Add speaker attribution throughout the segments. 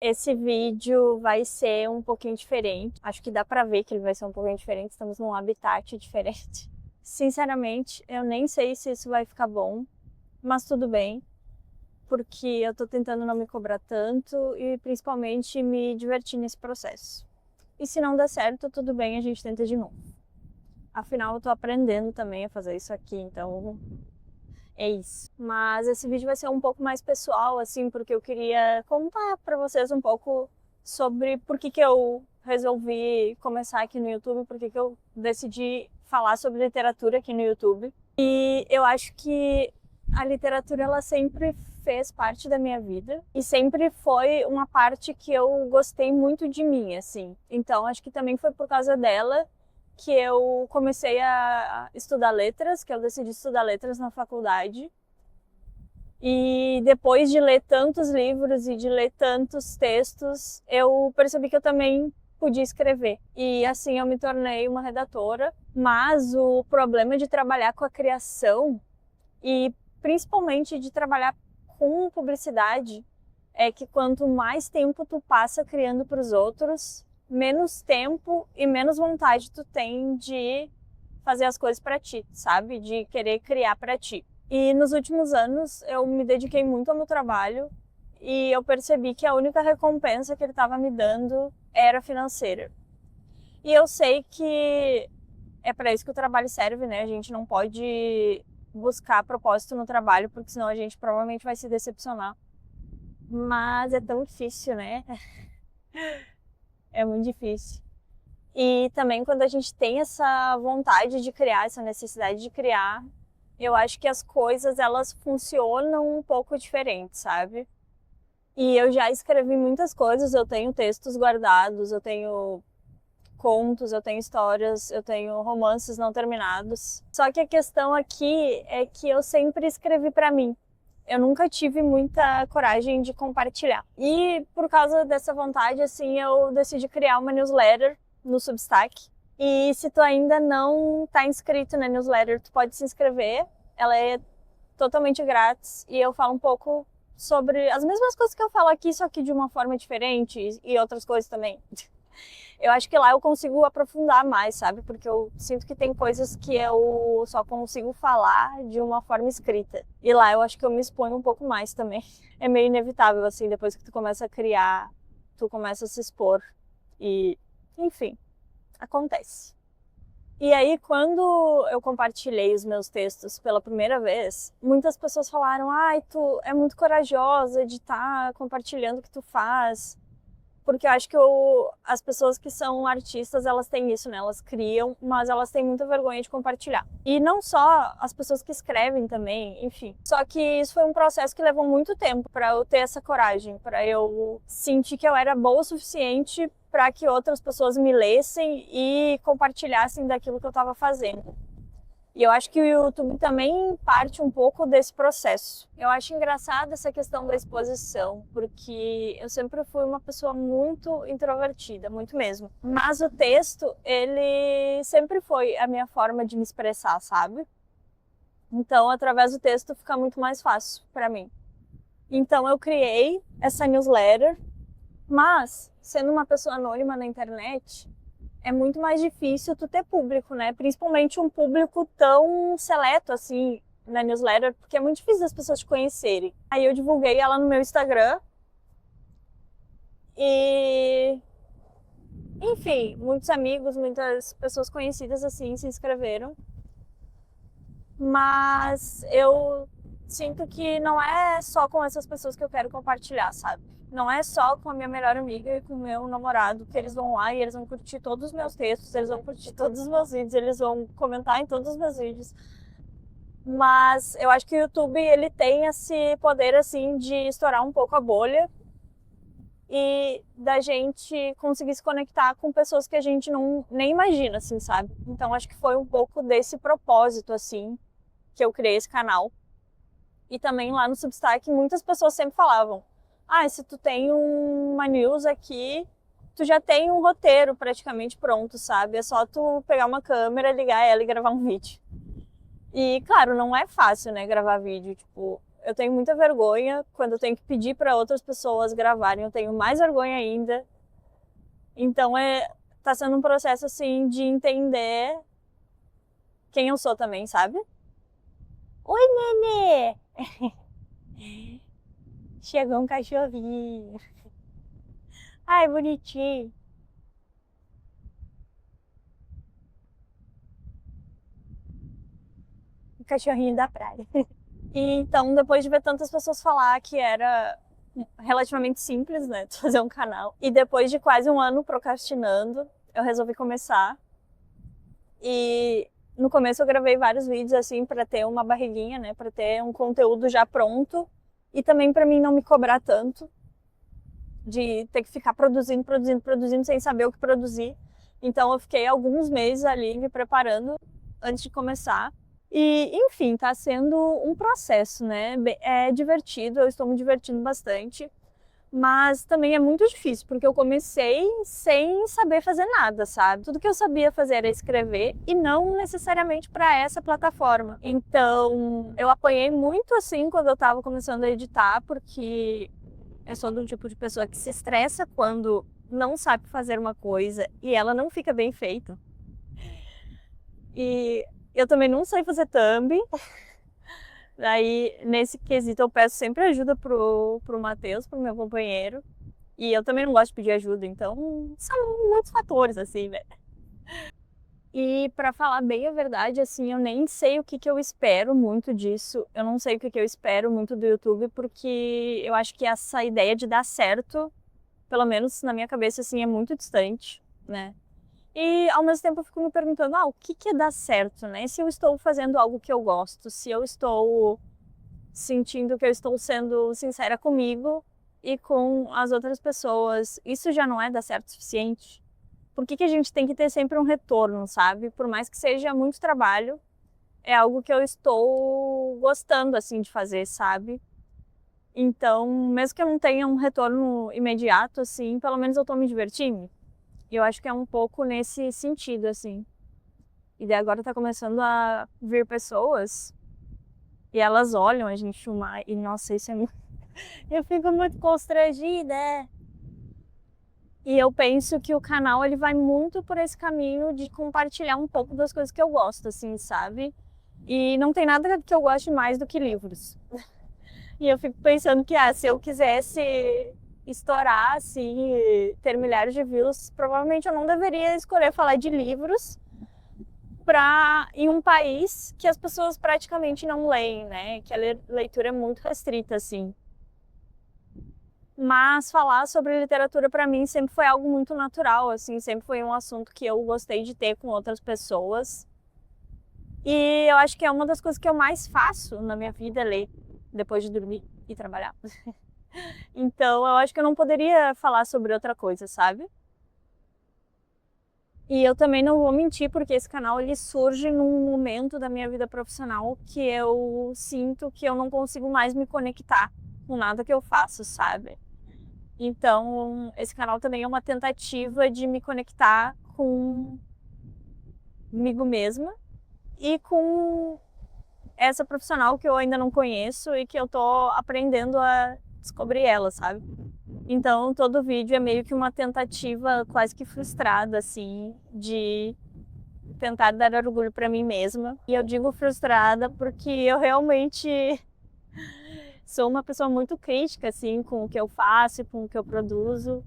Speaker 1: Esse vídeo vai ser um pouquinho diferente. Acho que dá pra ver que ele vai ser um pouquinho diferente. Estamos num habitat diferente. Sinceramente, eu nem sei se isso vai ficar bom, mas tudo bem, porque eu tô tentando não me cobrar tanto e principalmente me divertir nesse processo. E se não der certo, tudo bem, a gente tenta de novo. Afinal, eu tô aprendendo também a fazer isso aqui, então é isso. Mas esse vídeo vai ser um pouco mais pessoal, assim, porque eu queria contar pra vocês um pouco sobre por que eu resolvi começar aqui no YouTube, por que eu decidi falar sobre literatura aqui no YouTube. E eu acho que a literatura, ela sempre fez parte da minha vida e sempre foi uma parte que eu gostei muito de mim, assim. Então, acho que também foi por causa dela que eu comecei a estudar letras, que eu decidi estudar letras na faculdade. E depois de ler tantos livros e de ler tantos textos, eu percebi que eu também podia escrever. E assim eu me tornei uma redatora. Mas o problema de trabalhar com a criação e principalmente de trabalhar com publicidade é que quanto mais tempo tu passa criando para os outros, menos tempo e menos vontade tu tem de fazer as coisas para ti, sabe? De querer criar para ti. E nos últimos anos eu me dediquei muito ao meu trabalho e eu percebi que a única recompensa que ele estava me dando era financeira. E eu sei que é para isso que o trabalho serve, né? A gente não pode buscar propósito no trabalho, porque senão a gente provavelmente vai se decepcionar. Mas é tão difícil, né? É muito difícil. E também quando a gente tem essa vontade de criar, essa necessidade de criar, eu acho que as coisas elas funcionam um pouco diferente, sabe? E eu já escrevi muitas coisas, eu tenho textos guardados, eu tenho contos, eu tenho histórias, eu tenho romances não terminados. Só que a questão aqui é que eu sempre escrevi para mim. Eu nunca tive muita coragem de compartilhar. E por causa dessa vontade, assim, eu decidi criar uma newsletter no Substack. E se tu ainda não está inscrito na newsletter, tu pode se inscrever. Ela é totalmente grátis e eu falo um pouco sobre as mesmas coisas que eu falo aqui, só que de uma forma diferente e outras coisas também. Eu acho que lá eu consigo aprofundar mais, sabe? Porque eu sinto que tem coisas que eu só consigo falar de uma forma escrita. E lá eu acho que eu me exponho um pouco mais também. É meio inevitável, assim, depois que tu começa a criar, tu começa a se expor. E, enfim, acontece. E aí, quando eu compartilhei os meus textos pela primeira vez, muitas pessoas falaram: ai, tu é muito corajosa de estar compartilhando o que tu faz. Porque eu acho que as pessoas que são artistas, elas têm isso, né? Elas criam, mas elas têm muita vergonha de compartilhar. E não só as pessoas que escrevem também, enfim. Só que isso foi um processo que levou muito tempo para eu ter essa coragem, para eu sentir que eu era boa o suficiente para que outras pessoas me lessem e compartilhassem daquilo que eu estava fazendo. E eu acho que o YouTube também parte um pouco desse processo. Eu acho engraçada essa questão da exposição, porque eu sempre fui uma pessoa muito introvertida, muito mesmo. Mas o texto, ele sempre foi a minha forma de me expressar, sabe? Então, através do texto fica muito mais fácil para mim. Então, eu criei essa newsletter, mas sendo uma pessoa anônima na internet, é muito mais difícil tu ter público, né? Principalmente um público tão seleto assim na newsletter, porque é muito difícil as pessoas te conhecerem. Aí eu divulguei ela no meu Instagram e, enfim, muitos amigos, muitas pessoas conhecidas assim se inscreveram. Mas eu sinto que não é só com essas pessoas que eu quero compartilhar, sabe? Não é só com a minha melhor amiga e com o meu namorado que eles vão lá e eles vão curtir todos os meus textos, eles vão curtir todos os meus vídeos, eles vão comentar em todos os meus vídeos. Mas eu acho que o YouTube, ele tem esse poder, assim, de estourar um pouco a bolha e da gente conseguir se conectar com pessoas que a gente não nem imagina, assim, sabe? Então acho que foi um pouco desse propósito, assim, que eu criei esse canal. E também lá no Substack, muitas pessoas sempre falavam: ah, se tu tem uma news aqui, tu já tem um roteiro praticamente pronto, sabe? É só tu pegar uma câmera, ligar ela e gravar um vídeo. E, claro, não é fácil, né, gravar vídeo. Tipo, Eu tenho muita vergonha quando eu tenho que pedir para outras pessoas gravarem, eu tenho mais vergonha ainda. Então tá sendo um processo assim de entender quem eu sou também, sabe? Oi, nenê! Chegou um cachorrinho. Ai, bonitinho. O cachorrinho da praia. E então, depois de ver tantas pessoas falar que era relativamente simples, né, fazer um canal, e depois de quase um ano procrastinando, eu resolvi começar. E no começo eu gravei vários vídeos assim para ter uma barriguinha, né, para ter um conteúdo já pronto e também para mim não me cobrar tanto de ter que ficar produzindo sem saber o que produzir. Então eu fiquei alguns meses ali me preparando antes de começar. E, enfim, tá sendo um processo, né? É divertido, eu estou me divertindo bastante, mas também é muito difícil, porque eu comecei sem saber fazer nada, sabe? Tudo que eu sabia fazer era escrever e não necessariamente para essa plataforma. Então, eu apanhei muito assim quando eu tava começando a editar, porque eu sou do tipo de pessoa que se estressa quando não sabe fazer uma coisa e ela não fica bem feita. E eu também não sei fazer thumb. Daí, nesse quesito, eu peço sempre ajuda pro Matheus, pro meu companheiro. E eu também não gosto de pedir ajuda, então são muitos fatores, assim, né? E pra falar bem a verdade, assim, eu nem sei o que que eu espero muito disso. Eu não sei o que que eu espero muito do YouTube, porque eu acho que essa ideia de dar certo, pelo menos na minha cabeça, assim, é muito distante, né? E ao mesmo tempo eu fico me perguntando, o que que é dar certo, né? Se eu estou fazendo algo que eu gosto, se eu estou sentindo que eu estou sendo sincera comigo e com as outras pessoas, isso já não é dar certo o suficiente? Por que que a gente tem que ter sempre um retorno, sabe? Por mais que seja muito trabalho, é algo que eu estou gostando, assim, de fazer, sabe? Então, mesmo que eu não tenha um retorno imediato, assim, pelo menos eu tô me divertindo. E eu acho que é um pouco nesse sentido, assim. E daí agora tá começando a vir pessoas e elas olham a gente filmar e, nossa, isso é muito... Eu fico muito constrangida, E eu penso que o canal, ele vai muito por esse caminho de compartilhar um pouco das coisas que eu gosto, assim, sabe? E não tem nada que eu goste mais do que livros. E eu fico pensando que, se eu quisesse estourar, assim, e ter milhares de views, provavelmente eu não deveria escolher falar de livros em um país que as pessoas praticamente não leem, né? Que a leitura é muito restrita, assim. Mas falar sobre literatura para mim sempre foi algo muito natural, assim, sempre foi um assunto que eu gostei de ter com outras pessoas. E eu acho que é uma das coisas que eu mais faço na minha vida, é ler, depois de dormir e trabalhar. Então eu acho que eu não poderia falar sobre outra coisa, sabe? E eu também não vou mentir, porque esse canal ele surge num momento da minha vida profissional que eu sinto que eu não consigo mais me conectar com nada que eu faço, sabe? Então, esse canal também é uma tentativa de me conectar comigo mesma e com essa profissional que eu ainda não conheço e que eu tô aprendendo a descobrir ela, sabe? Então, todo vídeo é meio que uma tentativa quase que frustrada, assim, de tentar dar orgulho para mim mesma. E eu digo frustrada porque eu realmente sou uma pessoa muito crítica, assim, com o que eu faço, com o que eu produzo.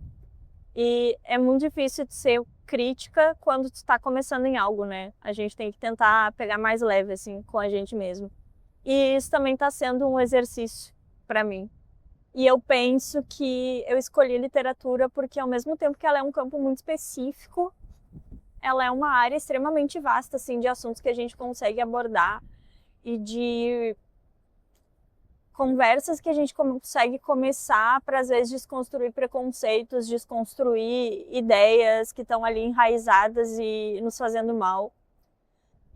Speaker 1: E é muito difícil de ser crítica quando tu tá começando em algo, né? A gente tem que tentar pegar mais leve, assim, com a gente mesmo. E isso também tá sendo um exercício para mim. E eu penso que eu escolhi literatura porque, ao mesmo tempo que ela é um campo muito específico, ela é uma área extremamente vasta, assim, de assuntos que a gente consegue abordar e de conversas que a gente consegue começar para, às vezes, desconstruir preconceitos, desconstruir ideias que estão ali enraizadas e nos fazendo mal.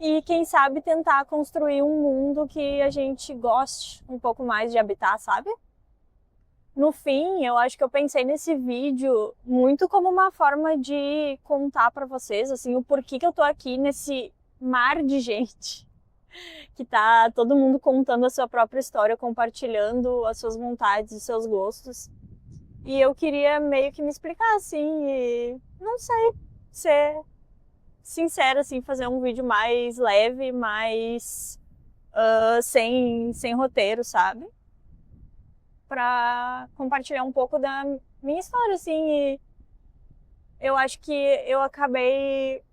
Speaker 1: E, quem sabe, tentar construir um mundo que a gente goste um pouco mais de habitar, sabe? No fim, eu acho que eu pensei nesse vídeo muito como uma forma de contar para vocês, assim, o porquê que eu tô aqui nesse mar de gente que tá todo mundo contando a sua própria história, compartilhando as suas vontades, os seus gostos. E eu queria meio que me explicar, assim, e não sei, ser sincera, assim, fazer um vídeo mais leve, mais sem roteiro, sabe? Pra compartilhar um pouco da minha história, assim, e eu acho que eu acabei,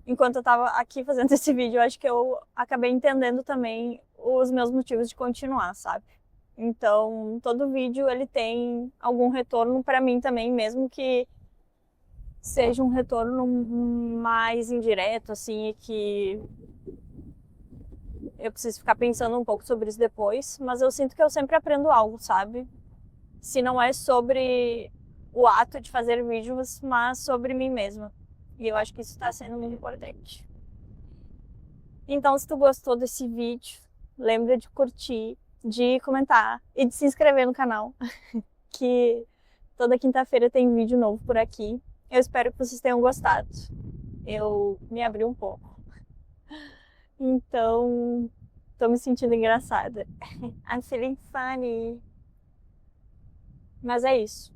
Speaker 1: enquanto eu tava aqui fazendo esse vídeo, eu acho que eu acabei entendendo também os meus motivos de continuar, sabe? Então, todo vídeo ele tem algum retorno pra mim também, mesmo que seja um retorno mais indireto, assim, e que eu preciso ficar pensando um pouco sobre isso depois, mas eu sinto que eu sempre aprendo algo, sabe? Se não é sobre o ato de fazer vídeos, mas sobre mim mesma. E eu acho que isso está sendo muito importante. Então, se tu gostou desse vídeo, lembra de curtir, de comentar e de se inscrever no canal, que toda quinta-feira tem vídeo novo por aqui. Eu espero que vocês tenham gostado. Eu me abri um pouco. Então, tô me sentindo engraçada. I'm feeling funny. Mas é isso.